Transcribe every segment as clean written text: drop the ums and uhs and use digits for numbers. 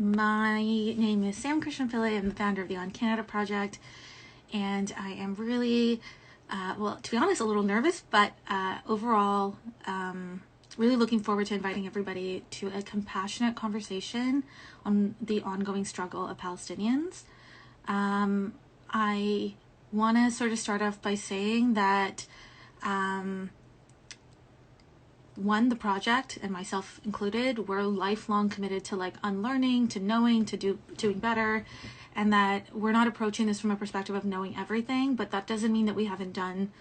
My name is Sam Christian Pillay. I'm the founder of the OnCanada Project, and I am really, to be honest, a little nervous, but overall, really looking forward to inviting everybody to a compassionate conversation on the ongoing struggle of Palestinians. I want to sort of start off by saying that one, the project, and myself included, we're lifelong committed to like unlearning, to knowing, to doing better, and that we're not approaching this from a perspective of knowing everything, but that doesn't mean that we haven't done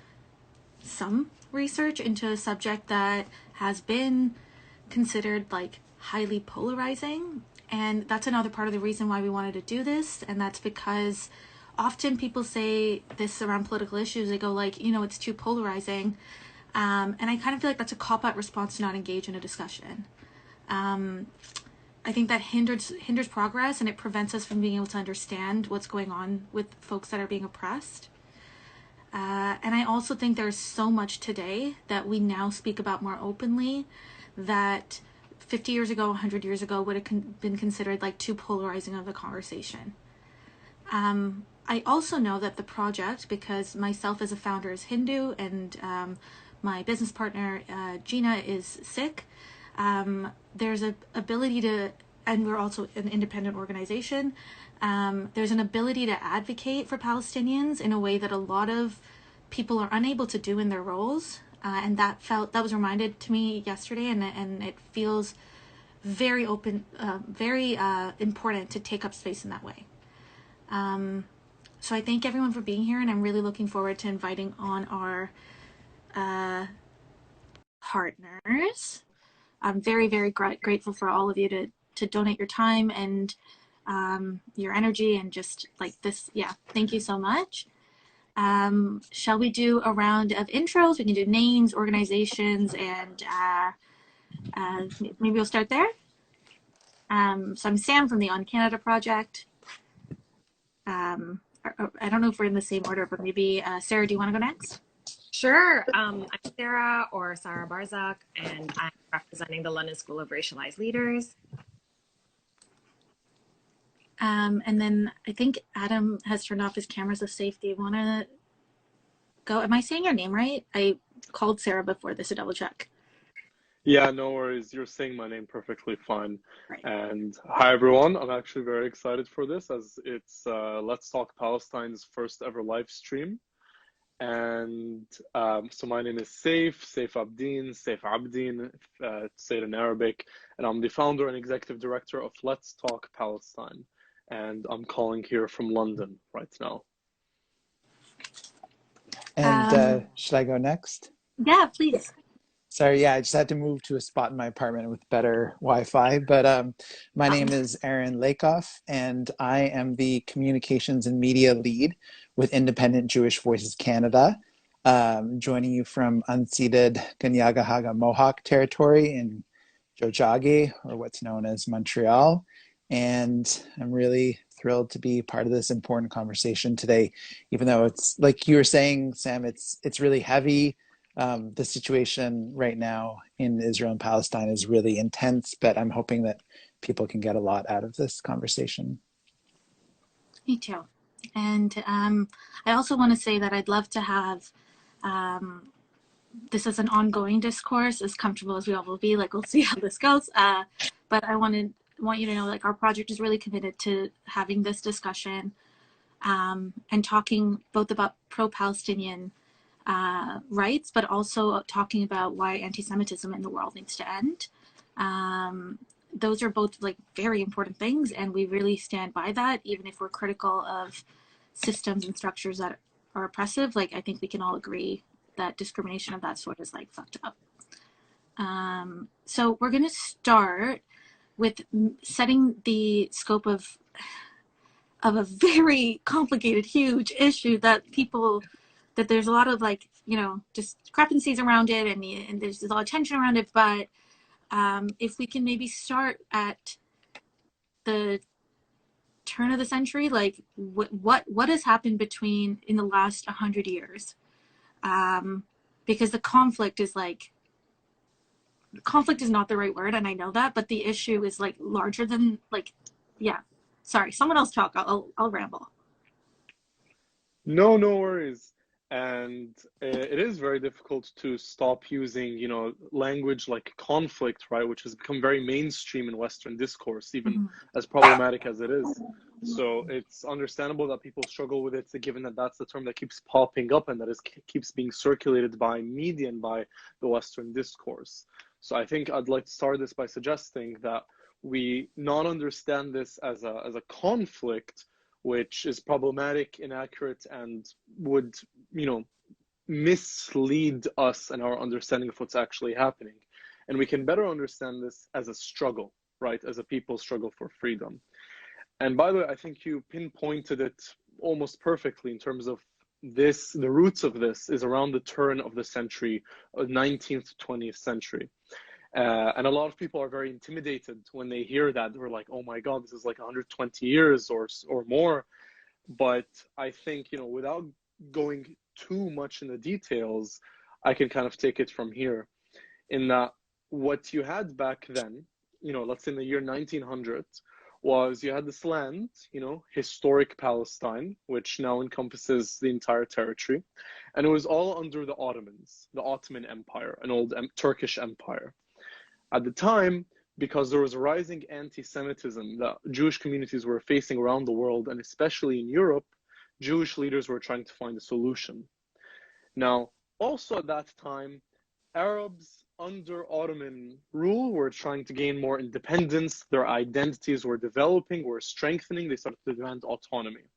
some research into a subject that has been considered like highly polarizing. And that's another part of the reason why we wanted to do this, and that's because often people say this around political issues. They go like, it's too polarizing. And I kind of feel like that's a cop-out response to not engage in a discussion. I think that hinders progress, and it prevents us from being able to understand what's going on with folks that are being oppressed. And I also think there's so much today that we now speak about more openly that 50 years ago, 100 years ago would have been considered like too polarizing of a conversation. I also know that the project, because myself as a founder is Hindu and my business partner, Gina, is Sikh. There's an ability to, and we're also an independent organization, there's an ability to advocate for Palestinians in a way that a lot of people are unable to do in their roles. And that was reminded to me yesterday, and it feels very important to take up space in that way. So I thank everyone for being here, and I'm really looking forward to inviting on our partners. I'm very, very grateful for all of you to donate your time and your energy and just like this. Yeah, thank you so much. Shall we do a round of intros? We can do names, organizations, and maybe we'll start there. So I'm Sam from the OnCanada Project. I don't know if we're in the same order, but maybe Sarah, do you want to go next? Sure. I'm Sarah, or Sarah Barzak, and I'm representing the London School of Racialized Leaders. And then I think Adam has turned off his cameras of safety. Want to go? Am I saying your name right? I called Sarah before this to double check. Yeah, no worries. You're saying my name perfectly fine. Right. And hi, everyone. I'm actually very excited for this, as it's Let's Talk Palestine's first ever live stream. And so my name is Saif Abdin, say it in Arabic, and I'm the founder and executive director of Let's Talk Palestine. And I'm calling here from London right now. And should I go next? Yeah, please. Sorry, I just had to move to a spot in my apartment with better Wi-Fi. But my name is Aaron Lakoff, and I am the communications and media lead with Independent Jewish Voices Canada, joining you from unceded Kanien'kehá:ka Mohawk territory in Tiohtià:ke, or what's known as Montreal. And I'm really thrilled to be part of this important conversation today, even though it's, like you were saying, Sam, it's really heavy. The situation right now in Israel and Palestine is really intense, but I'm hoping that people can get a lot out of this conversation. Me too. And I also want to say that I'd love to have this as an ongoing discourse, as comfortable as we all will be. Like, we'll see how this goes. But I want you to know, like, our project is really committed to having this discussion and talking both about pro-Palestinian rights, but also talking about why anti-Semitism in the world needs to end. Those are both like very important things, and we really stand by that, even if we're critical of systems and structures that are oppressive. Like, I think we can all agree that discrimination of that sort is like fucked up. So we're going to start with setting the scope of a very complicated, huge issue that there's a lot of like, discrepancies around it, and there's a lot of tension around it. But if we can maybe start at the turn of the century, like what has happened in the last 100 years? Because the conflict is not the right word, and I know that, but the issue is like larger than like Yeah. Sorry, someone else talk. I'll ramble. No, no worries. And it is very difficult to stop using, language like conflict, right, which has become very mainstream in Western discourse, even Mhm. as problematic as it is. So it's understandable that people struggle with it, given that that's the term that keeps popping up and that keeps being circulated by media and by the Western discourse. So I think I'd like to start this by suggesting that we not understand this as a conflict, which is problematic, inaccurate, and would, you know, mislead us in our understanding of what's actually happening. And we can better understand this as a struggle, right? As a people struggle for freedom. And by the way, I think you pinpointed it almost perfectly in terms of this, the roots of this is around the turn of the century, 19th to 20th century. And a lot of people are very intimidated when they hear that. They're like, "Oh my God, this is like 120 years or more." But I think, without going too much in the details, I can kind of take it from here. In that, what you had back then, let's say in the year 1900, was you had this land, historic Palestine, which now encompasses the entire territory, and it was all under the Ottomans, the Ottoman Empire, an old Turkish empire. At the time, because there was a rising anti-Semitism that Jewish communities were facing around the world, and especially in Europe, Jewish leaders were trying to find a solution. Now, also at that time, Arabs under Ottoman rule were trying to gain more independence. Their identities were developing, were strengthening. They started to demand autonomy.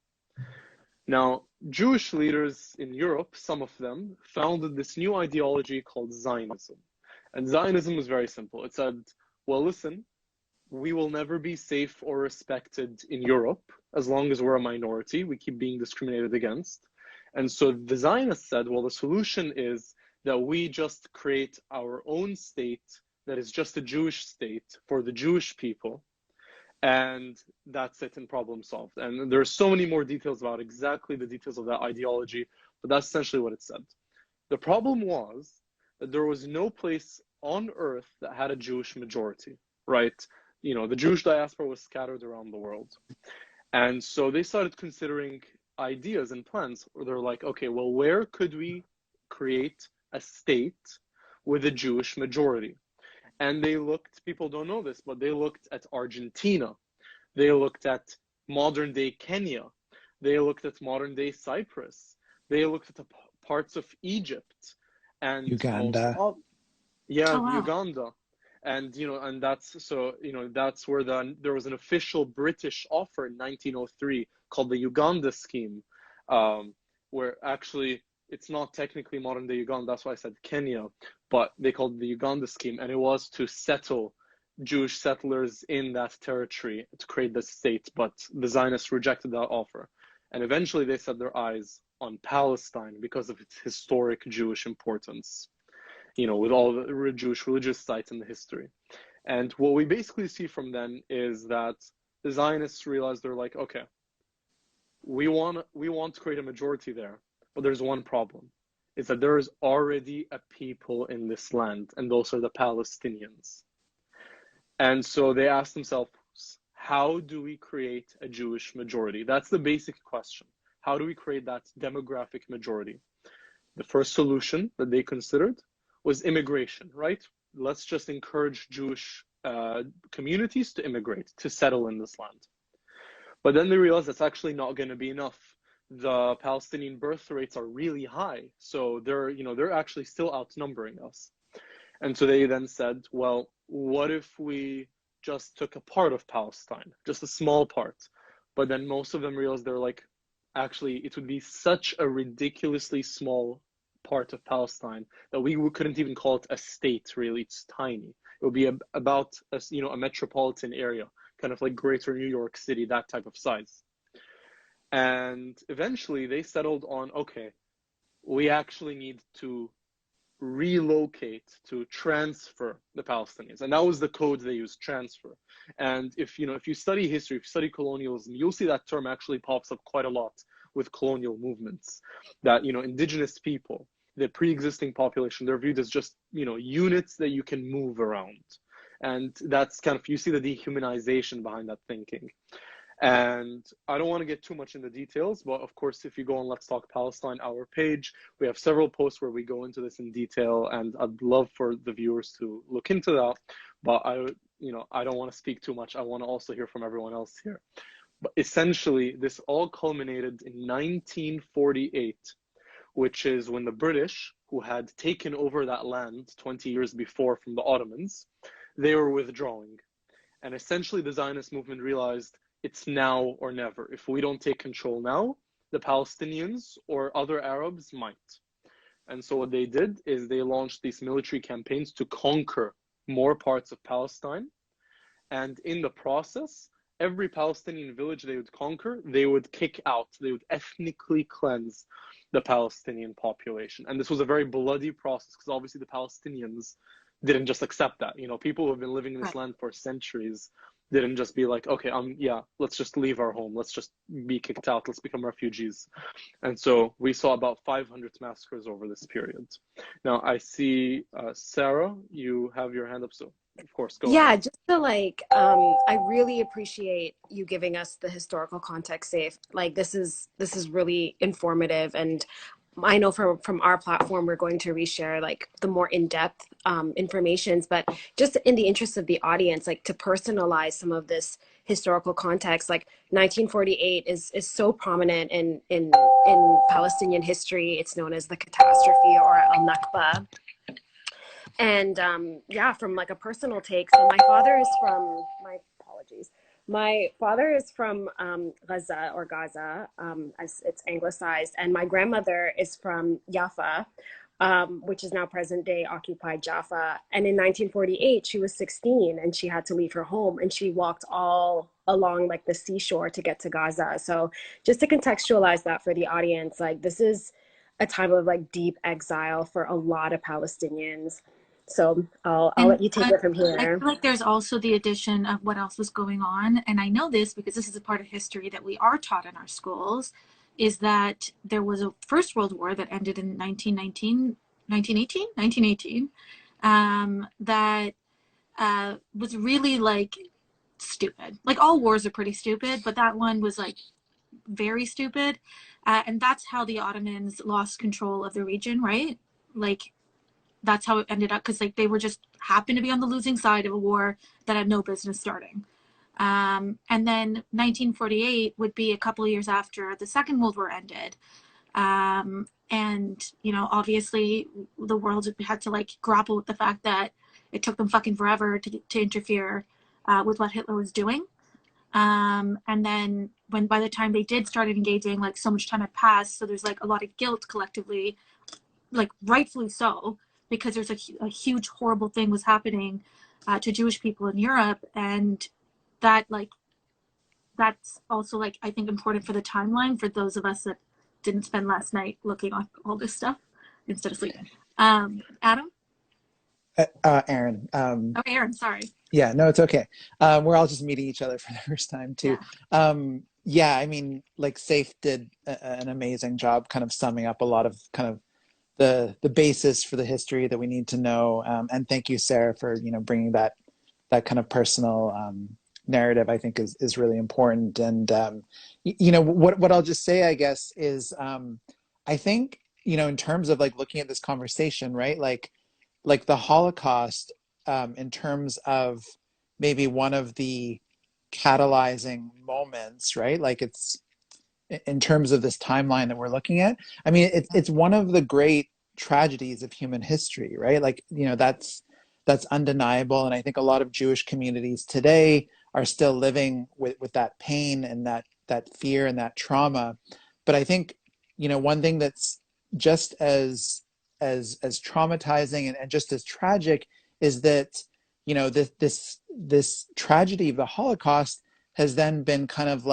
Now, Jewish leaders in Europe, some of them, founded this new ideology called Zionism. And Zionism was very simple. It said, well, listen, we will never be safe or respected in Europe as long as we're a minority. We keep being discriminated against. And so the Zionists said, well, the solution is that we just create our own state that is just a Jewish state for the Jewish people. And that's it, and problem solved. And there's so many more details about exactly the details of that ideology, but that's essentially what it said. The problem was that there was no place on earth that had a Jewish majority, right? The Jewish diaspora was scattered around the world. And so they started considering ideas and plans where they're like, okay, well, where could we create a state with a Jewish majority? And they looked, people don't know this, but they looked at Argentina. They looked at modern day Kenya. They looked at modern day Cyprus. They looked at the parts of Egypt. And Uganda. Oh, wow. Uganda. And and that's where there was an official British offer in 1903 called the Uganda Scheme, where actually it's not technically modern day Uganda. That's why I said Kenya, but they called it the Uganda Scheme, and it was to settle Jewish settlers in that territory to create the state. But the Zionists rejected that offer, and eventually they set their eyes on Palestine because of its historic Jewish importance, with all the Jewish religious sites in the history. And what we basically see from then is that the Zionists realized, they're like, okay, we want to create a majority there, but there's one problem. Is that there is already a people in this land, and those are the Palestinians. And so they asked themselves, how do we create a Jewish majority? That's the basic question. How do we create that demographic majority? The first solution that they considered was immigration, right? Let's just encourage Jewish communities to immigrate, to settle in this land. But then they realized that's actually not going to be enough. The Palestinian birth rates are really high, so they're actually still outnumbering us. And so they then said, well, what if we just took a part of Palestine, just a small part? But then most of them realized, they're like, actually, it would be such a ridiculously small part of Palestine that we couldn't even call it a state, really. It's tiny. It would be about a metropolitan area, kind of like greater New York City, that type of size. And eventually they settled on, okay, we actually need to relocate, to transfer the Palestinians. And that was the code they used, transfer. And if you study history, if you study colonialism, you'll see that term actually pops up quite a lot with colonial movements, that indigenous people, the pre-existing population, they're viewed as just units that you can move around. And that's kind of, you see the dehumanization behind that thinking. And I don't want to get too much into details, but of course, if you go on Let's Talk Palestine, our page, we have several posts where we go into this in detail, and I'd love for the viewers to look into that. But I don't want to speak too much. I want to also hear from everyone else here. But essentially, this all culminated in 1948, which is when the British, who had taken over that land 20 years before from the Ottomans, they were withdrawing. And essentially, the Zionist movement realized it's now or never. If we don't take control now, the Palestinians or other Arabs might. And so what they did is they launched these military campaigns to conquer more parts of Palestine. And in the process, every Palestinian village they would conquer, they would kick out, they would ethnically cleanse the Palestinian population. And this was a very bloody process because obviously the Palestinians didn't just accept that. People who have been living in this land for centuries didn't just be like, okay, let's just leave our home. Let's just be kicked out. Let's become refugees. And so we saw about 500 massacres over this period. Now I see, Sarah, you have your hand up. So of course, go ahead. Just to I really appreciate you giving us the historical context, Saif. This is really informative, and I know from our platform we're going to reshare the more in-depth informations, but just in the interest of the audience, to personalize some of this historical context, 1948 is so prominent in Palestinian history. It's known as the catastrophe or al-Nakba. And from a personal take, so my father is from, Gaza or Gaza, as it's anglicized, and my grandmother is from Jaffa, which is now present day occupied Jaffa. And in 1948, she was 16 and she had to leave her home, and she walked all along the seashore to get to Gaza. So just to contextualize that for the audience, this is a time of deep exile for a lot of Palestinians. So I'll let you take it from here. I feel like there's also the addition of what else was going on. And I know this because this is a part of history that we are taught in our schools, is that there was a First World War that ended in 1918, that was really stupid. All wars are pretty stupid, but that one was very stupid. And that's how the Ottomans lost control of the region, right? That's how it ended up, because they were just happened to be on the losing side of a war that had no business starting. And then 1948 would be a couple of years after the Second World War ended. And, obviously the world had to grapple with the fact that it took them fucking forever to interfere with what Hitler was doing. And then by the time they did start engaging, so much time had passed. So there's a lot of guilt collectively, rightfully so, because there's a huge horrible thing was happening to Jewish people in Europe, and that that's also I think important for the timeline for those of us that didn't spend last night looking at all this stuff instead of sleeping. Adam? Aaron. Aaron, sorry. Yeah, no, it's okay. We're all just meeting each other for the first time too. Yeah. I mean, Saif did an amazing job kind of summing up a lot of kind of the basis for the history that we need to know. And thank you, Sarah, for bringing that kind of personal narrative. I think is really important. And what I'll just say, I guess, is I think in terms of looking at this conversation, right? Like the Holocaust, in terms of maybe one of the catalyzing moments, right? It's in terms of this timeline that we're looking at. I mean, it's one of the great tragedies of human history, right? That's undeniable. And I think a lot of Jewish communities today are still living with that pain and that fear and that trauma. But I think, one thing that's just as traumatizing and just as tragic is that, this tragedy of the Holocaust has then been kind of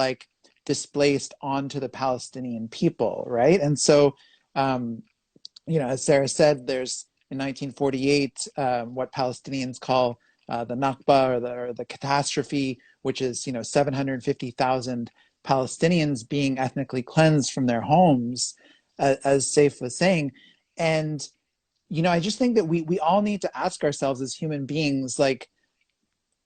displaced onto the Palestinian people, right? And so, as Sarah said, there's in 1948 what Palestinians call the Nakba or the catastrophe, which is 750,000 Palestinians being ethnically cleansed from their homes, as Saif was saying. And I just think that we all need to ask ourselves as human beings,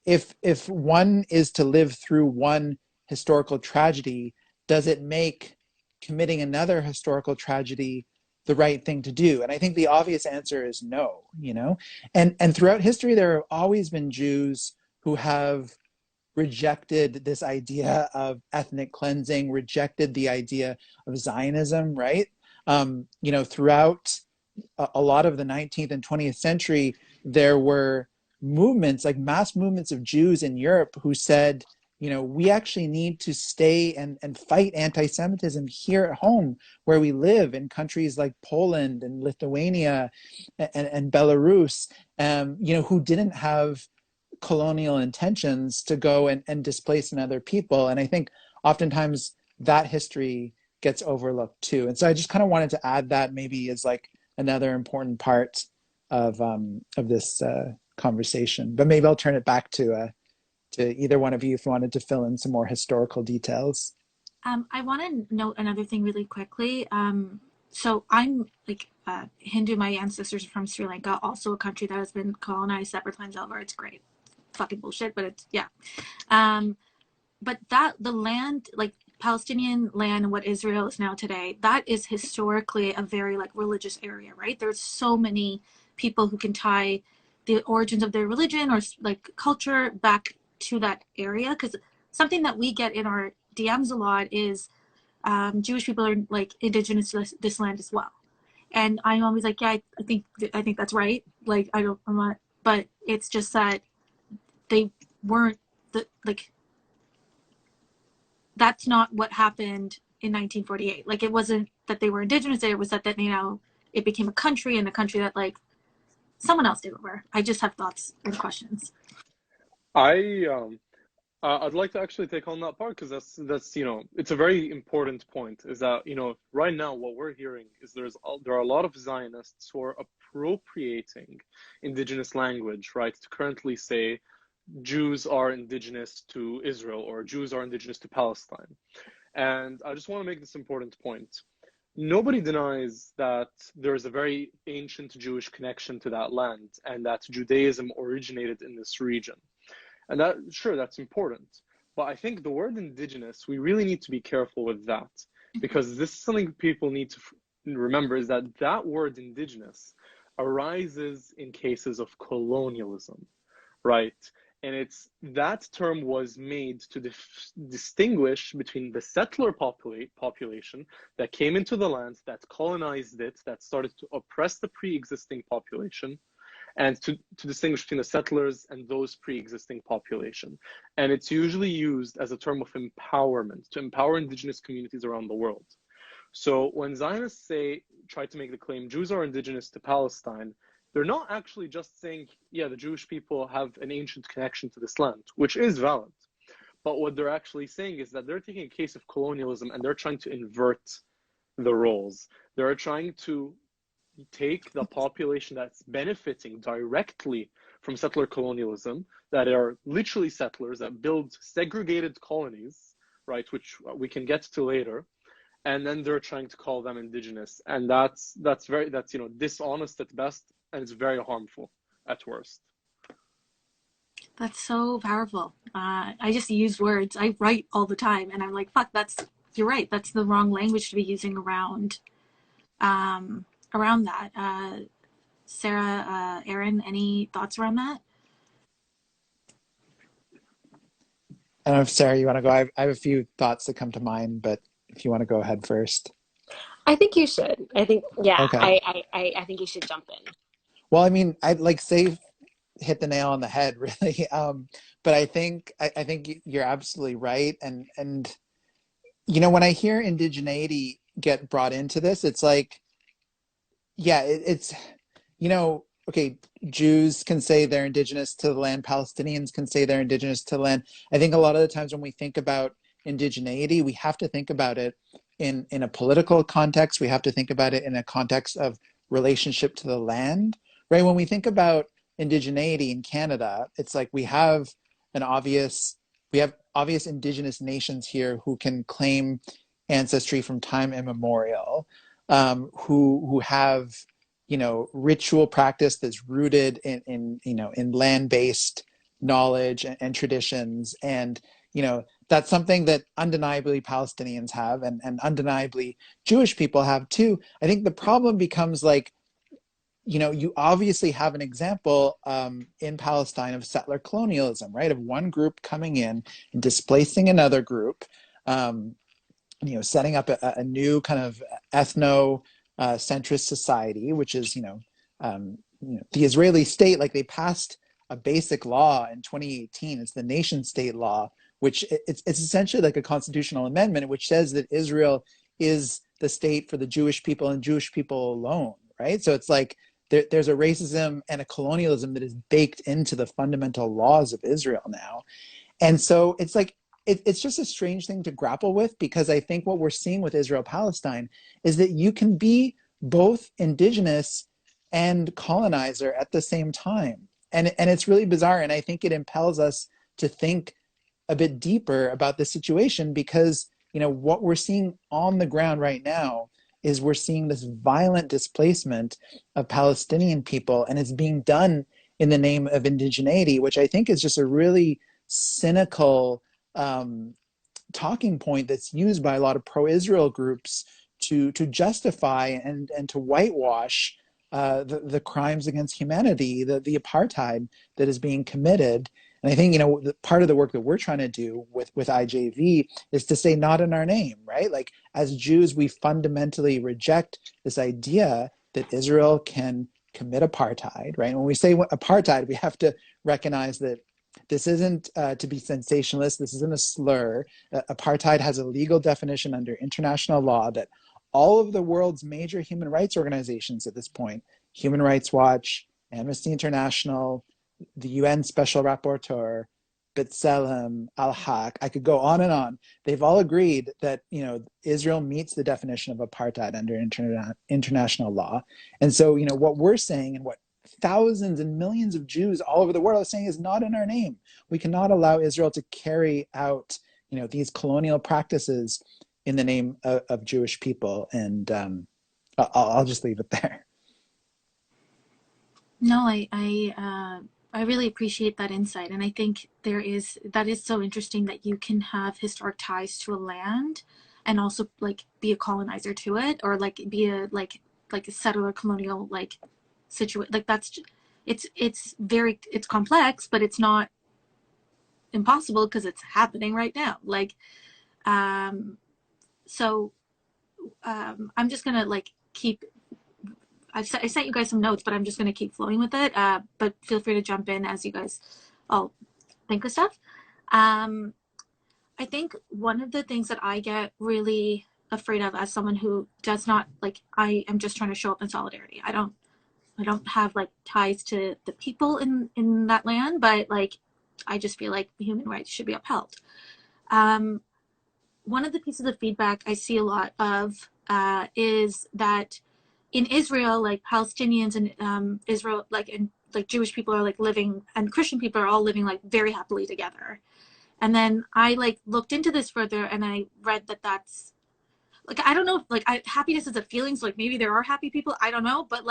if one is to live through one historical tragedy, does it make committing another historical tragedy the right thing to do? And I think the obvious answer is no, you know? And throughout history, there have always been Jews who have rejected this idea of ethnic cleansing, rejected the idea of Zionism, right? You know, throughout a lot of the 19th and 20th century, there were movements, like mass movements of Jews in Europe who said, you know, we actually need to stay and fight anti-Semitism here at home where we live in countries like Poland and Lithuania and Belarus, you know, who didn't have colonial intentions to go and displace another people. And I think oftentimes that history gets overlooked too. And so I just kind of wanted to add that maybe as like another important part of this conversation. But maybe I'll turn it back to either one of you if you wanted to fill in some more historical details. I want to note another thing really quickly. So I'm like Hindu. My ancestors are from Sri Lanka, also a country that has been colonized several times over. It's great. Fucking bullshit, but it's, yeah. But that the land, like Palestinian land and what Israel is now today, that is historically a very like religious area, right? There's so many people who can tie the origins of their religion or like culture back to that area. Because something that we get in our DMs a lot is Jewish people are like indigenous to this land as well. And I'm always like, yeah, I think that's right. Like, I'm not, but it's just that they weren't that's not what happened in 1948. Like, it wasn't that they were indigenous, it was that you know, it became a country, and the country that like someone else did over. I just have thoughts and questions. I'd like to actually take on that part, because that's you know, it's a very important point. Is that, you know, right now what we're hearing is there are a lot of Zionists who are appropriating indigenous language, right, to currently say Jews are indigenous to Israel or Jews are indigenous to Palestine. And I just want to make this important point. Nobody denies that there is a very ancient Jewish connection to that land and that Judaism originated in this region. And that, sure, that's important. But I think the word indigenous, we really need to be careful with that, because this is something people need to remember, is that that word indigenous arises in cases of colonialism, right? And it's that term was made to distinguish between the settler population that came into the land, that colonized it, that started to oppress the pre-existing population, and to distinguish between the settlers and those pre-existing population. And it's usually used as a term of empowerment, to empower indigenous communities around the world. So when Zionists try to make the claim Jews are indigenous to Palestine, they're not actually just saying, yeah, the Jewish people have an ancient connection to this land, which is valid. But what they're actually saying is that they're taking a case of colonialism and they're trying to invert the roles. They're trying to take the population that's benefiting directly from settler colonialism, that are literally settlers that build segregated colonies, right, which we can get to later, and then they're trying to call them indigenous. And that's you know, dishonest at best, and it's very harmful at worst. That's so powerful. I just use words. I write all the time, and I'm like, fuck, you're right. That's the wrong language to be using around that. Sarah, Aaron, any thoughts around that? I don't know if Sarah, you want to go? I have a few thoughts that come to mind, but if you want to go ahead first. I think you should. I think, yeah, Okay. I think you should jump in. Well, I mean, I'd like say hit the nail on the head, really. But I think you're absolutely right. And you know, when I hear indigeneity get brought into this, it's like, yeah, it's, you know, okay, Jews can say they're indigenous to the land, Palestinians can say they're indigenous to the land. I think a lot of the times when we think about indigeneity, we have to think about it in a political context. We have to think about it in a context of relationship to the land, right? When we think about indigeneity in Canada, it's like we have obvious indigenous nations here who can claim ancestry from time immemorial, who have, you know, ritual practice that's rooted in you know, in land-based knowledge and traditions. And, that's something that undeniably Palestinians have, and undeniably Jewish people have too. I think the problem becomes like, you obviously have an example in Palestine of settler colonialism, right? Of one group coming in and displacing another group, setting up a new kind of ethno-centrist society, which is, the Israeli state, like they passed a basic law in 2018. It's the nation state law, which it's essentially like a constitutional amendment, which says that Israel is the state for the Jewish people and Jewish people alone, right? So it's like there's a racism and a colonialism that is baked into the fundamental laws of Israel now. And so it's like, it's just a strange thing to grapple with, because I think what we're seeing with Israel-Palestine is that you can be both indigenous and colonizer at the same time. And it's really bizarre. And I think it impels us to think a bit deeper about the situation, because, what we're seeing on the ground right now is we're seeing this violent displacement of Palestinian people, and it's being done in the name of indigeneity, which I think is just a really cynical talking point that's used by a lot of pro-Israel groups to justify and to whitewash the crimes against humanity, the apartheid that is being committed. And I think, part of the work that we're trying to do with IJV is to say, not in our name, right? Like, as Jews, we fundamentally reject this idea that Israel can commit apartheid, right? And when we say apartheid, we have to recognize that this isn't to be sensationalist. This isn't a slur. Apartheid has a legal definition under international law that all of the world's major human rights organizations at this point, Human Rights Watch, Amnesty International, the UN Special Rapporteur, B'Tselem, Al-Haq, I could go on and on. They've all agreed that, Israel meets the definition of apartheid under international law. And so, what we're saying, and what thousands and millions of Jews all over the world are saying, is not in our name. We cannot allow Israel to carry out, these colonial practices in the name of Jewish people. And I'll just leave it there. No, I really appreciate that insight, and I think that is so interesting that you can have historic ties to a land, and also like be a colonizer to it, or like be a like a settler colonial situation. Like it's complex, but it's not impossible because it's happening right now. I'm just gonna keep. I sent you guys some notes, but I'm just going to keep flowing with it. But feel free to jump in as you guys all think of stuff. I think one of the things that I get really afraid of as someone who does not I am just trying to show up in solidarity. I don't have ties to the people in that land, but I just feel like human rights should be upheld. One of the pieces of feedback I see a lot of is that in Israel, Palestinians and Israel, and Jewish people are living, and Christian people are all living very happily together. And then I looked into this further, and I read that that's I don't know if happiness is a feeling, so maybe there are happy people, I don't know, but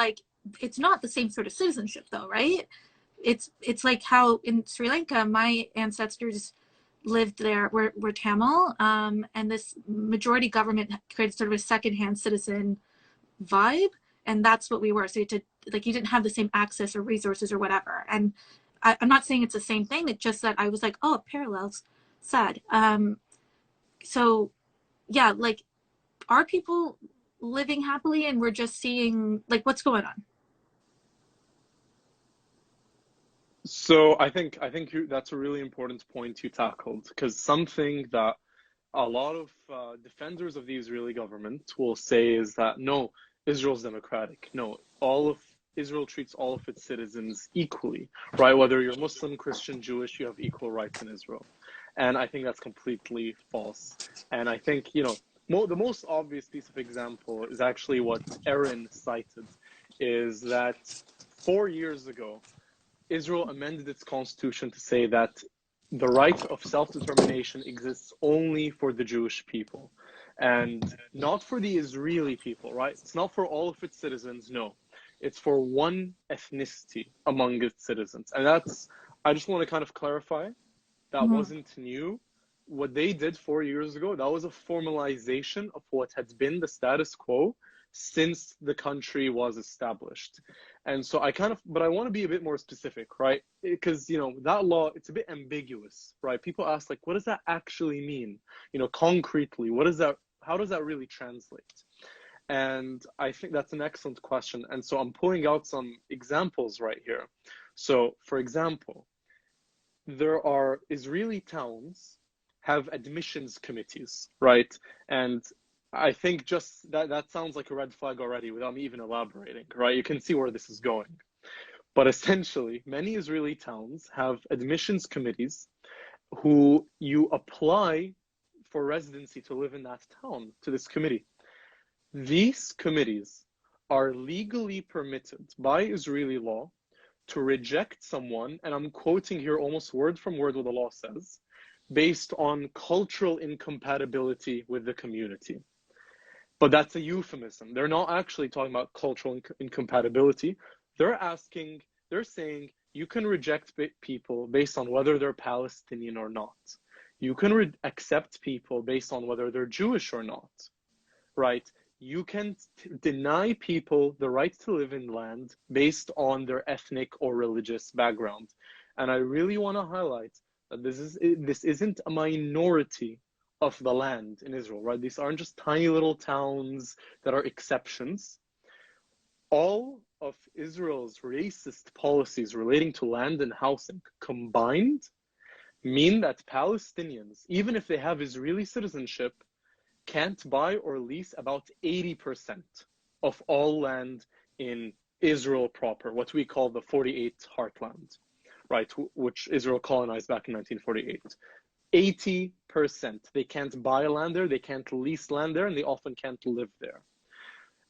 it's not the same sort of citizenship though, right? It's like how in Sri Lanka my ancestors lived there, were Tamil, and this majority government created sort of a secondhand citizen vibe, and that's what we were. So you didn't have the same access or resources or whatever. And I'm not saying it's the same thing. It's just that I was oh, parallels, sad. So yeah, are people living happily, and we're just seeing what's going on? So I think that's a really important point you tackled, because something that a lot of defenders of the Israeli government will say is that no, Israel's democratic. No, Israel treats all of its citizens equally, right? Whether you're Muslim, Christian, Jewish, you have equal rights in Israel. And I think that's completely false. And I think, the most obvious piece of example is actually what Aaron cited, is that 4 years ago, Israel amended its constitution to say that the right of self-determination exists only for the Jewish people and not for the Israeli people, right? It's not for all of its citizens, no. It's for one ethnicity among its citizens. And that's I just want to kind of clarify that wasn't new. What they did 4 years ago, that was a formalization of what had been the status quo since the country was established. And so but I want to be a bit more specific, right? Because, that law, it's a bit ambiguous, right? People ask, like, what does that actually mean? Concretely, how does that really translate? And I think that's an excellent question. And so I'm pulling out some examples right here. So, for example, there are Israeli towns have admissions committees, right? And I think just that sounds like a red flag already without me even elaborating, right? You can see where this is going. But essentially, many Israeli towns have admissions committees who you apply for residency to live in that town to this committee. These committees are legally permitted by Israeli law to reject someone, and I'm quoting here almost word from word what the law says, based on cultural incompatibility with the community. But that's a euphemism. They're not actually talking about cultural incompatibility. They're saying you can reject people based on whether they're Palestinian or not. You can accept people based on whether they're Jewish or not, right? You can deny people the right to live in land based on their ethnic or religious background. And I really want to highlight that this isn't a minority of the land in Israel, right? These aren't just tiny little towns that are exceptions. All of Israel's racist policies relating to land and housing combined mean that Palestinians, even if they have Israeli citizenship, can't buy or lease about 80% of all land in Israel proper, what we call the 48 heartland, right, which Israel colonized back in 1948. 80%. They can't buy land there, they can't lease land there, and they often can't live there.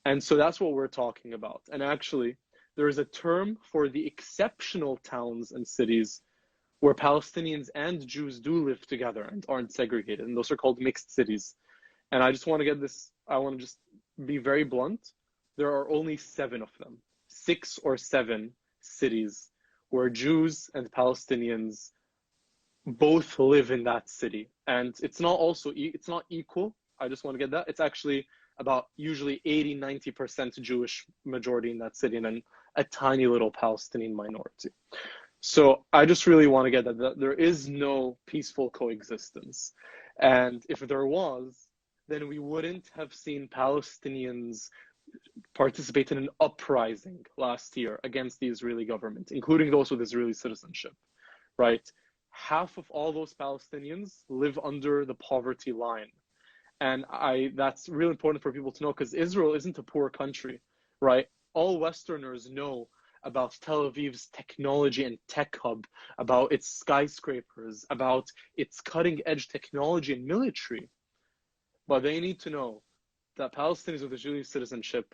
And so that's what we're talking about. And actually, there is a term for the exceptional towns and cities where Palestinians and Jews do live together and aren't segregated, and those are called mixed cities. And I just want to I want to just be very blunt. There are only 7 of them, 6 or 7 cities where Jews and Palestinians both live in that city. And it's not equal. I just want to get that. It's actually about usually 80-90% Jewish majority in that city, and then a tiny little Palestinian minority. So I just really want to get that there is no peaceful coexistence. And if there was, then we wouldn't have seen Palestinians participate in an uprising last year against the Israeli government, including those with Israeli citizenship, right? Half of all those Palestinians live under the poverty line. And that's really important for people to know, because Israel isn't a poor country, right? All Westerners know about Tel Aviv's technology and tech hub, about its skyscrapers, about its cutting edge technology and military. But they need to know that Palestinians with Israeli citizenship,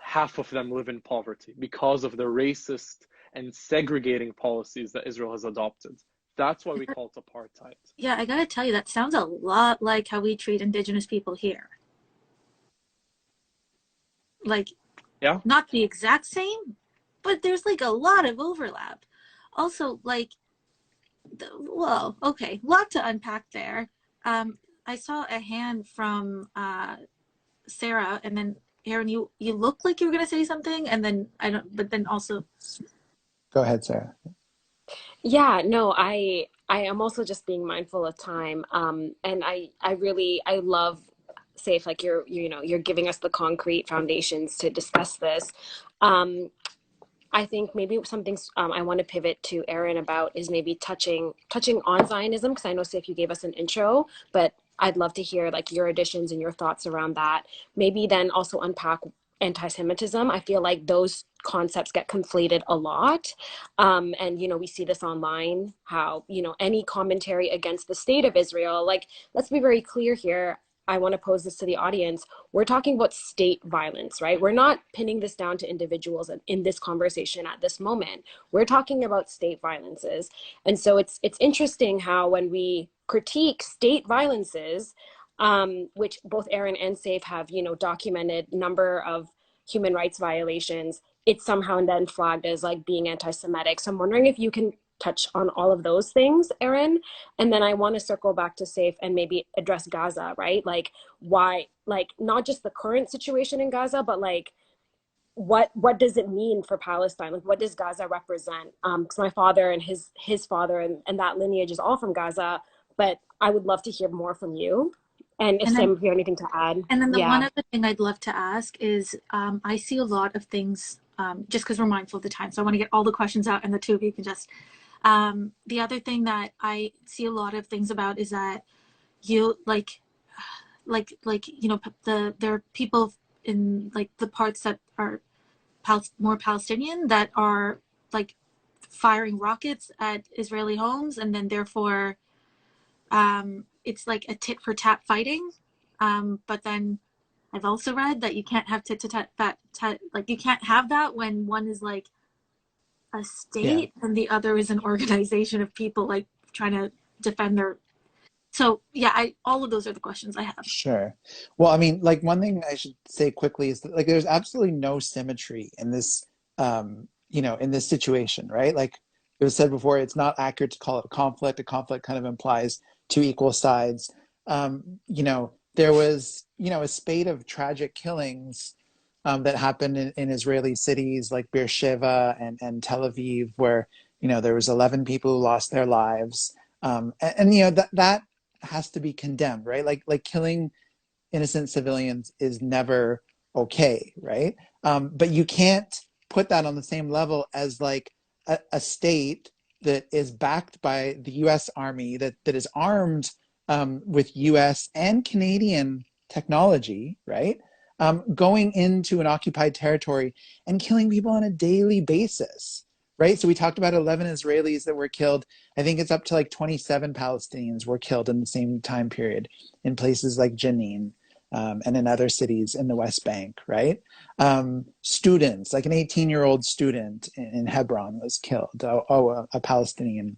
half of them live in poverty because of the racist and segregating policies that Israel has adopted. That's why we call it apartheid. Yeah, I gotta tell you, that sounds a lot like how we treat indigenous people here. Like, yeah, not the exact same, but there's like a lot of overlap. Also, like, well, okay, lot to unpack there. I saw a hand from Sarah, and then Aaron, you look like you were gonna say something, and then I don't. But then also, Go ahead, Sarah. Yeah, no, I am also just being mindful of time. And I love Safe, like you're giving us the concrete foundations to discuss this. I think maybe something I want to pivot to Aaron about is maybe touching on Zionism, because I know, Safe, you gave us an intro, but I'd love to hear like your additions and your thoughts around that. Maybe then also unpack anti-Semitism. I feel like those concepts get conflated a lot. And, we see this online, how, any commentary against the state of Israel, like, let's be very clear here. I want to pose this to the audience. We're talking about state violence, right? We're not pinning this down to individuals in this conversation at this moment. We're talking about state violences. And so it's interesting how when we critique state violences, which both Aaron and Safe have, documented number of human rights violations, it's somehow then flagged as like being anti-Semitic. So I'm wondering if you can touch on all of those things, Erin. And then I want to circle back to Safe and maybe address Gaza, right? Like why, like not just the current situation in Gaza, but like what does it mean for Palestine? Like what does Gaza represent? Because my father and his father and that lineage is all from Gaza, but I would love to hear more from you. And if And then Sam, if you have anything to add, And then the one yeah. other thing I'd love to ask is I see a lot of things just because we're mindful of the time. So I want to get all the questions out and the two of you can just. The other thing that I see a lot of things about is that you you know, there are people in like the parts that are more Palestinian that are like firing rockets at Israeli homes, and then therefore it's like a tit for tat fighting. But then I've also read that you can't have tit to tat, like you can't have that when one is like a Yeah. state and the other is an organization of people like trying to defend their. So yeah, all of those are the questions I have. Sure. Well, I mean, like one thing I should say quickly is that like there's absolutely no symmetry in this in this situation, right? Like it was said before, it's not accurate to call it a conflict. A conflict kind of implies two equal sides. There was, a spate of tragic killings that happened in Israeli cities like Beersheba and Tel Aviv, where, there was 11 people who lost their lives. That has to be condemned, right? Like killing innocent civilians is never okay, right? But you can't put that on the same level as like a state that is backed by the U.S. Army that is armed with U.S. and Canadian technology, right? Going into an occupied territory and killing people on a daily basis, right? So we talked about 11 Israelis that were killed. I think it's up to like 27 Palestinians were killed in the same time period in places like Jenin and in other cities in the West Bank, right? Students, like an 18-year-old student in Hebron was killed. A Palestinian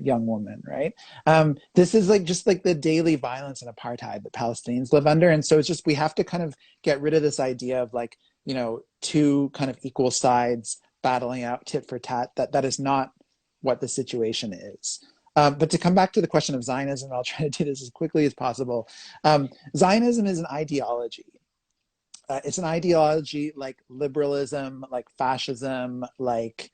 young woman, right? This is like just like the daily violence and apartheid that Palestinians live under. And so it's just, we have to kind of get rid of this idea of like, two kind of equal sides battling out tit for tat. That is not what the situation is. But to come back to the question of Zionism, I'll try to do this as quickly as possible. Zionism is an ideology. It's an ideology like liberalism, like fascism, like,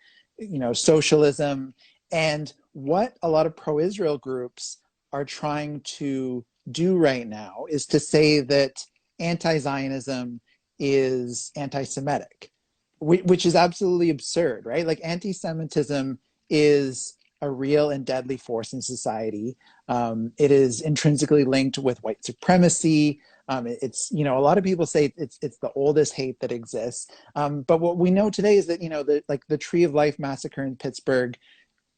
socialism. And what a lot of pro-Israel groups are trying to do right now is to say that anti-Zionism is anti-Semitic, which is absolutely absurd, right? Like anti-Semitism is a real and deadly force in society. It is intrinsically linked with white supremacy. It's, a lot of people say it's the oldest hate that exists. But what we know today is that, the Tree of Life massacre in Pittsburgh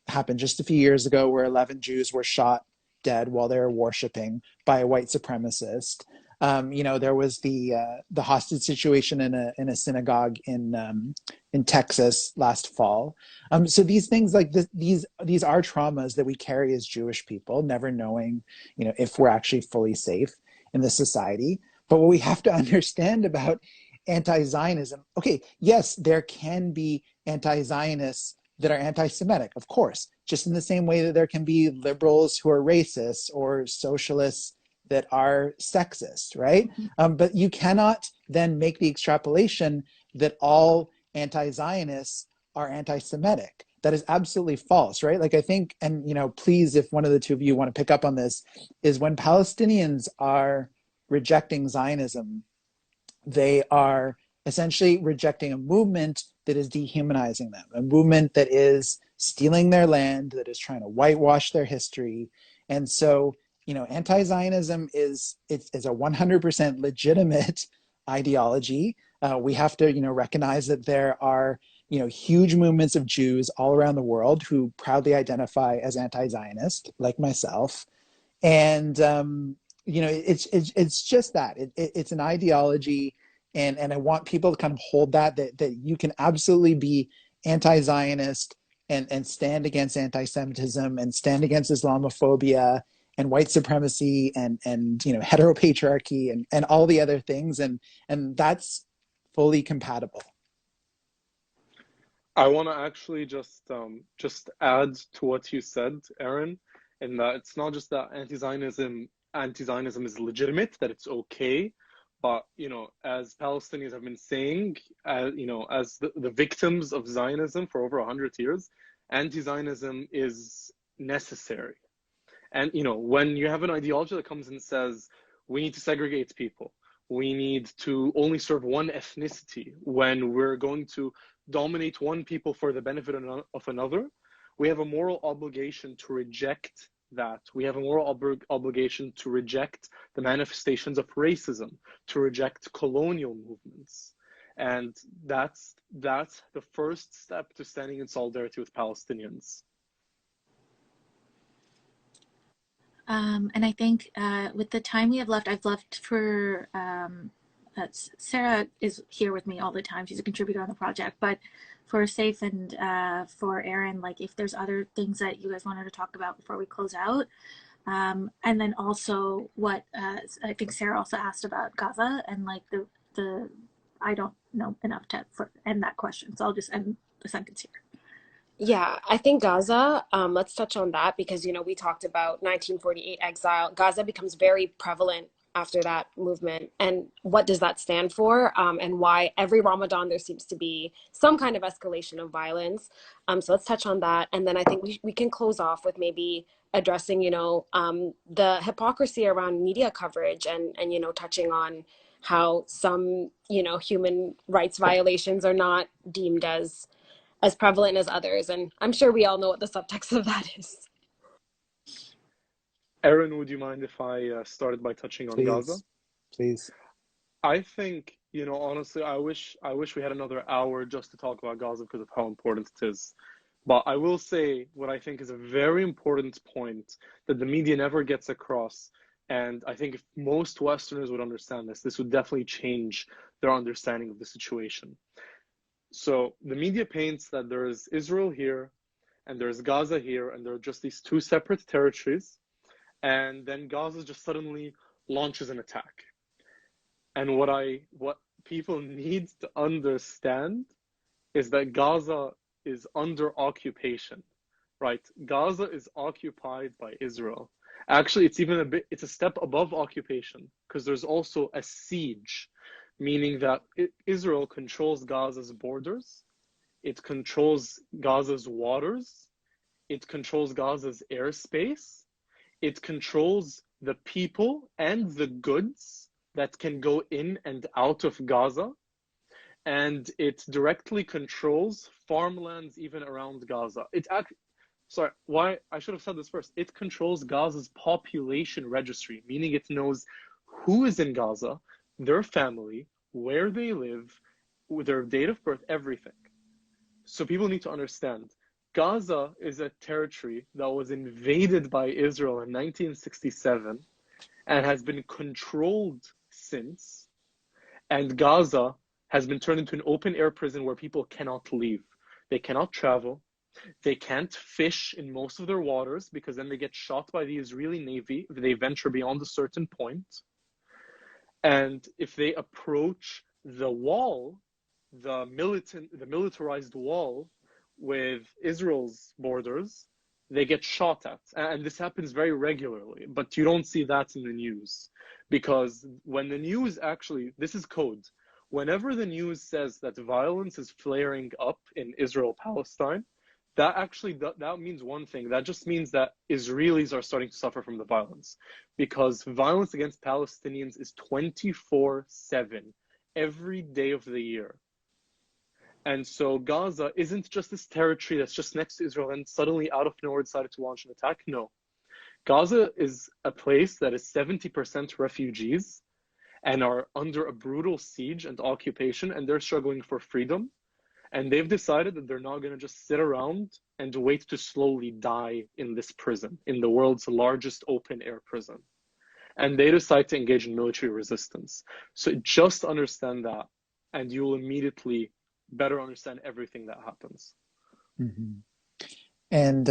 happened just a few years ago, where 11 Jews were shot dead while they were worshiping by a white supremacist. There was the hostage situation in a synagogue in Texas last fall. So these things like this, these are traumas that we carry as Jewish people, never knowing, if we're actually fully safe in this society. But what we have to understand about anti-Zionism, okay, yes, there can be anti-Zionists that are anti-Semitic, of course, just in the same way that there can be liberals who are racist or socialists that are sexist, right? But you cannot then make the extrapolation that all anti-Zionists are anti-Semitic. That is absolutely false, right? Like I think, and please, if one of the two of you want to pick up on this, is when Palestinians are rejecting Zionism, they are essentially rejecting a movement that is dehumanizing them, a movement that is stealing their land, that is trying to whitewash their history. And so, anti-Zionism is a 100% legitimate ideology. We have to, recognize that there are, huge movements of Jews all around the world who proudly identify as anti-Zionist, like myself. And it's just that it's an ideology, and I want people to kind of hold that you can absolutely be anti-Zionist and stand against anti-Semitism and stand against Islamophobia and white supremacy and heteropatriarchy and all the other things, and that's fully compatible. I want to actually just add to what you said, Aaron, in that it's not just that anti-Zionism is legitimate, that it's okay, but as Palestinians have been saying, as the victims of Zionism for over 100 years, anti-Zionism is necessary. And when you have an ideology that comes and says we need to segregate people, we need to only serve one ethnicity, when we're going to dominate one people for the benefit of another, we have a moral obligation to reject that. We have a moral obligation to reject the manifestations of racism, to reject colonial movements. And that's the first step to standing in solidarity with Palestinians. And I think with the time we have left, I've left for Sarah is here with me all the time. She's a contributor on the project. But for Saif and for Aaron, like if there's other things that you guys wanted to talk about before we close out. And then also what I think Sarah also asked about Gaza and like the I don't know enough to end that question. So I'll just end the sentence here. Yeah, I think Gaza, let's touch on that because, we talked about 1948 exile. Gaza becomes very prevalent after that movement. And what does that stand for? And why every Ramadan there seems to be some kind of escalation of violence. So let's touch on that. And then I think we can close off with maybe addressing, the hypocrisy around media coverage and touching on how some, human rights violations are not deemed as prevalent as others. And I'm sure we all know what the subtext of that is. Aaron, would you mind if I started by touching on Gaza? Please. I think, honestly, I wish we had another hour just to talk about Gaza because of how important it is. But I will say what I think is a very important point that the media never gets across. And I think if most Westerners would understand this would definitely change their understanding of the situation. So the media paints that there is Israel here and there's Gaza here and there are just these two separate territories, and then Gaza just suddenly launches an attack. And what people need to understand is that Gaza is under occupation, right? Gaza is occupied by Israel. Actually, it's a step above occupation because there's also a siege, meaning that Israel controls Gaza's borders, it controls Gaza's waters, it controls Gaza's airspace, it controls the people and the goods that can go in and out of Gaza, and it directly controls farmlands even around Gaza. I should have said this first. It controls Gaza's population registry, meaning it knows who is in Gaza, their family, where they live, their date of birth, everything. So people need to understand, Gaza is a territory that was invaded by Israel in 1967 and has been controlled since. And Gaza has been turned into an open-air prison where people cannot leave. They cannot travel. They can't fish in most of their waters because then they get shot by the Israeli Navy if they venture beyond a certain point. And if they approach the wall, the militarized wall with Israel's borders, they get shot at. And this happens very regularly, but you don't see that in the news. Because when the news this is code. Whenever the news says that violence is flaring up in Israel-Palestine, that means one thing. That just means that Israelis are starting to suffer from the violence, because violence against Palestinians is 24/7, every day of the year. And so Gaza isn't just this territory that's just next to Israel and suddenly out of nowhere decided to launch an attack. No. Gaza is a place that is 70% refugees and are under a brutal siege and occupation, and they're struggling for freedom. And they've decided that they're not going to just sit around and wait to slowly die in this prison, in the world's largest open-air prison. And they decide to engage in military resistance. So just understand that, and you will immediately better understand everything that happens. Mm-hmm. And,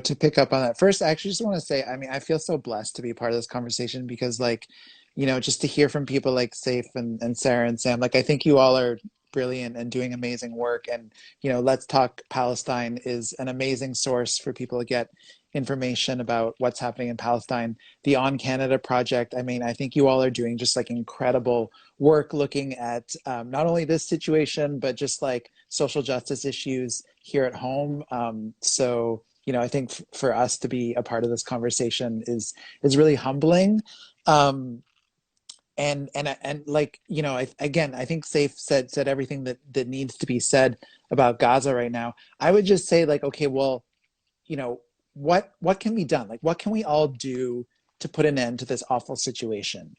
to pick up on that, first, I actually just want to say, I feel so blessed to be part of this conversation because, just to hear from people like Saif and Sarah and Sam, I think you all are brilliant and doing amazing work. And, Let's Talk Palestine is an amazing source for people to get information about what's happening in Palestine. The OnCanada Project, I mean, I think you all are doing just like incredible work looking at not only this situation, but just like social justice issues here at home. I think for us to be a part of this conversation is really humbling. And like, I think Saif said everything that needs to be said about Gaza right now. I would just say, like, okay, well, what can be done? Like, what can we all do to put an end to this awful situation?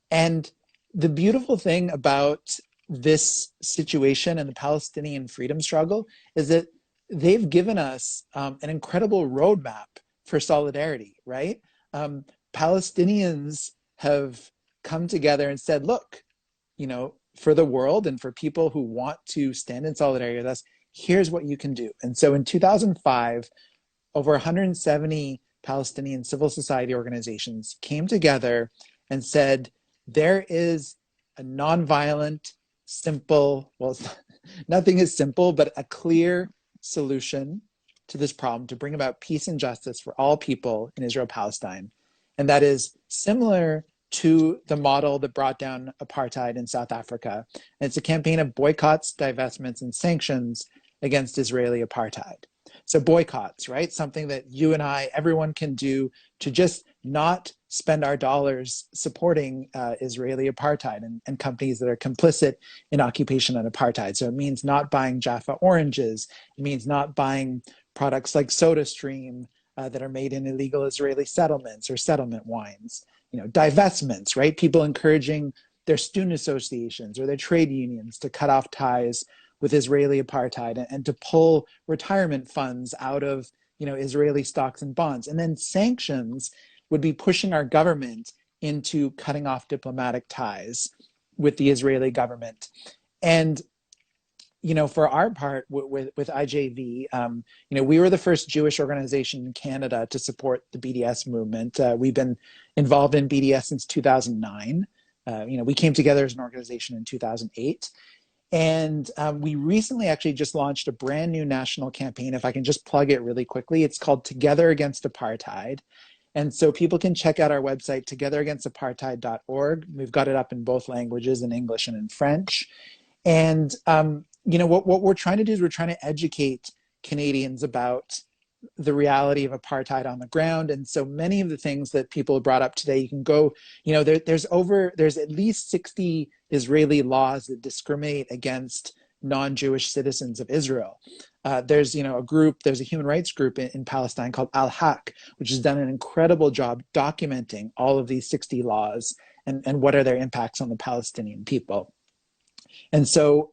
And the beautiful thing about this situation and the Palestinian freedom struggle is that they've given us an incredible roadmap for solidarity, right? Palestinians have come together and said, look, for the world and for people who want to stand in solidarity with us, here's what you can do. And so in 2005, over 170 Palestinian civil society organizations came together and said, there is a nonviolent, simple, well, nothing is simple, but a clear solution to this problem to bring about peace and justice for all people in Israel-Palestine. And that is similar to the model that brought down apartheid in South Africa. And it's a campaign of boycotts, divestments, and sanctions against Israeli apartheid. So boycotts, right? Something that you and I, everyone can do to just not spend our dollars supporting Israeli apartheid and companies that are complicit in occupation and apartheid. So it means not buying Jaffa oranges. It means not buying products like SodaStream that are made in illegal Israeli settlements or settlement wines. Divestments, right? People encouraging their student associations or their trade unions to cut off ties with Israeli apartheid and to pull retirement funds out of Israeli stocks and bonds. And then sanctions would be pushing our government into cutting off diplomatic ties with the Israeli government. And for our part with IJV, we were the first Jewish organization in Canada to support the BDS movement. We've been involved in BDS since 2009. We came together as an organization in 2008. And we recently actually just launched a brand new national campaign. If I can just plug it really quickly, it's called Together Against Apartheid. And so people can check out our website, togetheragainstapartheid.org. We've got it up in both languages, in English and in French. And, what we're trying to do is we're trying to educate Canadians about the reality of apartheid on the ground. And so many of the things that people brought up today, you can go, there's at least 60 Israeli laws that discriminate against non-Jewish citizens of Israel. There's a human rights group in Palestine called Al-Haq, which has done an incredible job documenting all of these 60 laws and what are their impacts on the Palestinian people. And so,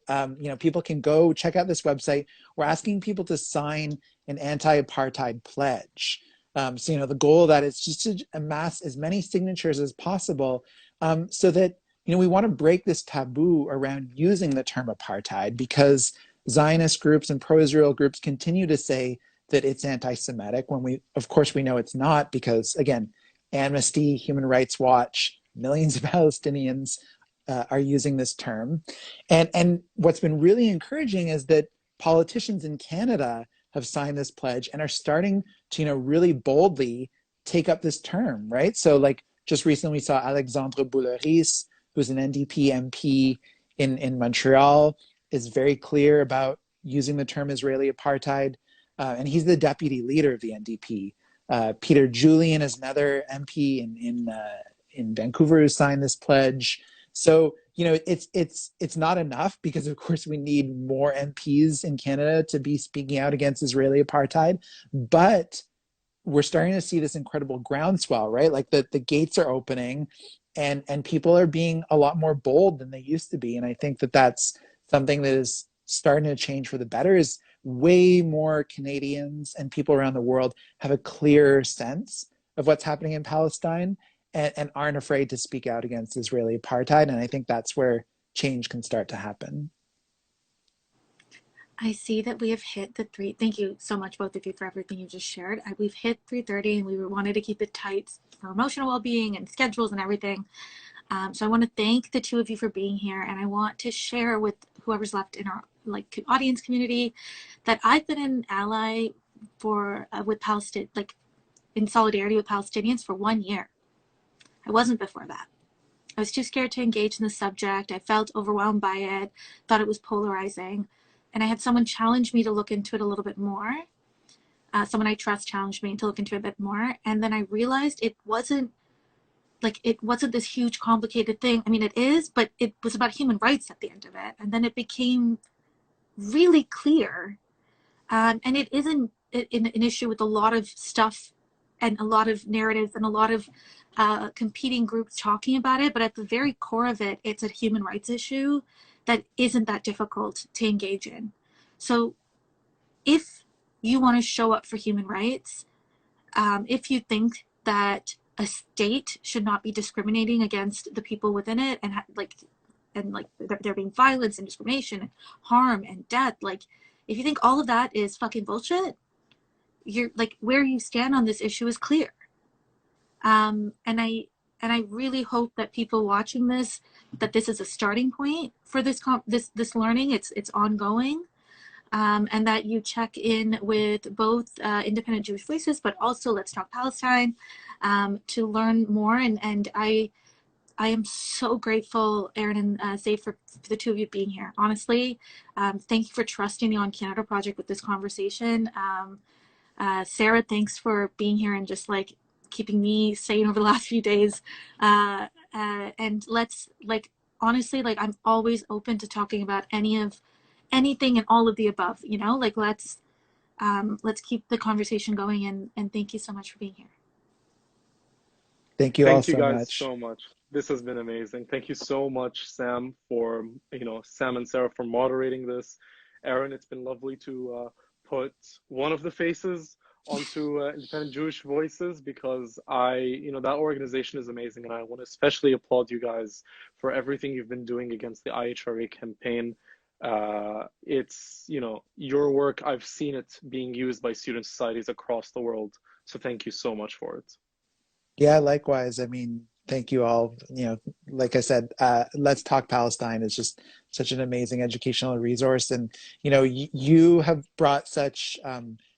people can go check out this website. We're asking people to sign an anti-apartheid pledge. The goal of that is just to amass as many signatures as possible so that, we want to break this taboo around using the term apartheid, because Zionist groups and pro-Israel groups continue to say that it's anti-Semitic when of course we know it's not, because again, Amnesty, Human Rights Watch, millions of Palestinians are using this term. And what's been really encouraging is that politicians in Canada have signed this pledge and are starting to, really boldly take up this term, right? So like just recently we saw Alexandre Bouleris, who's an NDP MP in Montreal, is very clear about using the term Israeli apartheid. And he's the deputy leader of the NDP. Peter Julian is another MP in Vancouver who signed this pledge. So, it's not enough, because of course we need more MPs in Canada to be speaking out against Israeli apartheid, but we're starting to see this incredible groundswell, right? Like the gates are opening and people are being a lot more bold than they used to be. And I think that that's something that is starting to change for the better, is way more Canadians and people around the world have a clearer sense of what's happening in Palestine and aren't afraid to speak out against Israeli apartheid. And I think that's where change can start to happen. I see that we have hit thank you so much, both of you, for everything you just shared. We've hit 3:30 and we wanted to keep it tight for emotional well-being and schedules and everything. So I want to thank the two of you for being here, and I want to share with whoever's left in our audience community that I've been an ally for with Palestine, like in solidarity with Palestinians for 1 year. I wasn't before that. I was too scared to engage in the subject. I felt overwhelmed by it, thought it was polarizing, and I had someone challenge me to look into it a little bit more. Someone I trust challenged me to look into it a bit more, and then I realized it wasn't this huge complicated thing. I mean, it is, but it was about human rights at the end of it. And then it became really clear. And it isn't an issue with a lot of stuff and a lot of narratives and a lot of competing groups talking about it. But at the very core of it, it's a human rights issue that isn't that difficult to engage in. So if you want to show up for human rights, if you think that a state should not be discriminating against the people within it, and there being violence and discrimination and harm and death, like if you think all of that is fucking bullshit, you're like, where you stand on this issue is clear. And I really hope that people watching this, that this is a starting point for this learning. It's ongoing. And that you check in with both independent Jewish voices, but also Let's Talk Palestine, to learn more. And I am so grateful, Erin and Zay, for the two of you being here. Honestly, thank you for trusting the OnCanada Project with this conversation. Sarah, thanks for being here and just like keeping me sane over the last few days. And let's honestly, I'm always open to talking about anything and all of the above, let's keep the conversation going, and thank you so much for being here. Thank you all Thank you so guys much. so much. This has been amazing. Thank you so much, Sam, for, Sam and Sarah for moderating this. Erin, it's been lovely to put one of the faces onto Independent Jewish Voices, because that organization is amazing, and I want to especially applaud you guys for everything you've been doing against the IHRA campaign. It's, your work, I've seen it being used by student societies across the world. So thank you so much for it. Yeah, likewise. I mean, thank you all. Like I said, Let's Talk Palestine is just such an amazing educational resource. And, you have brought such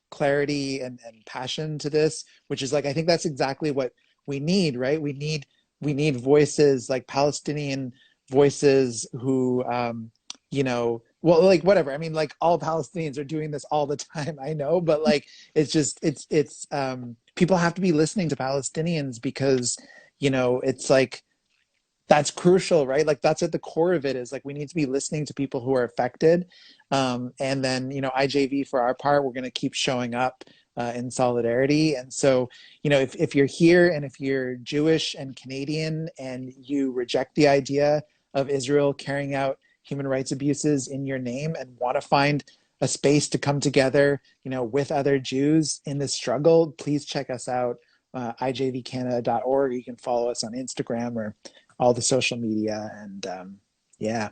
clarity and passion to this, which is I think that's exactly what we need, right? We need voices like Palestinian voices who, well, whatever. I mean, all Palestinians are doing this all the time, I know, but it's people have to be listening to Palestinians, because, it's that's crucial, right? That's at the core of it, is we need to be listening to people who are affected. And then, IJV, for our part, we're going to keep showing up in solidarity. And so, if you're here and if you're Jewish and Canadian and you reject the idea of Israel carrying out human rights abuses in your name and want to find a space to come together, with other Jews in this struggle, please check us out, ijvcanada.org. You can follow us on Instagram or all the social media. And yeah.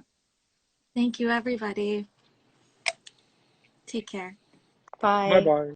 Thank you, everybody. Take care. Bye. Bye-bye.